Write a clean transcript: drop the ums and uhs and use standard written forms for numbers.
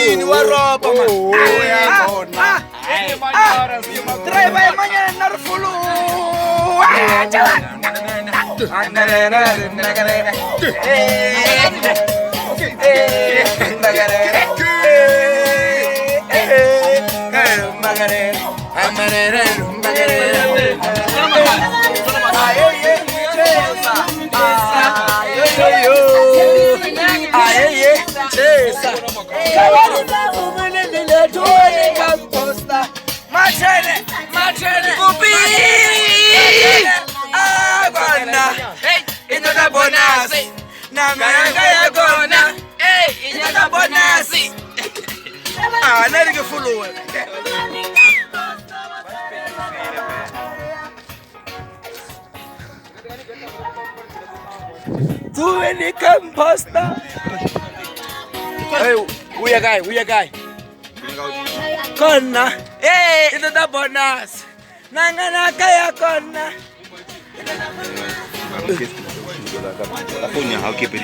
yini wa ropa man driver manyana na rifulu Tuweni composter. Hey, we a guy. Kona. Hey, ito da bonus. Nangana kaya kona. Hakuna, haukipi.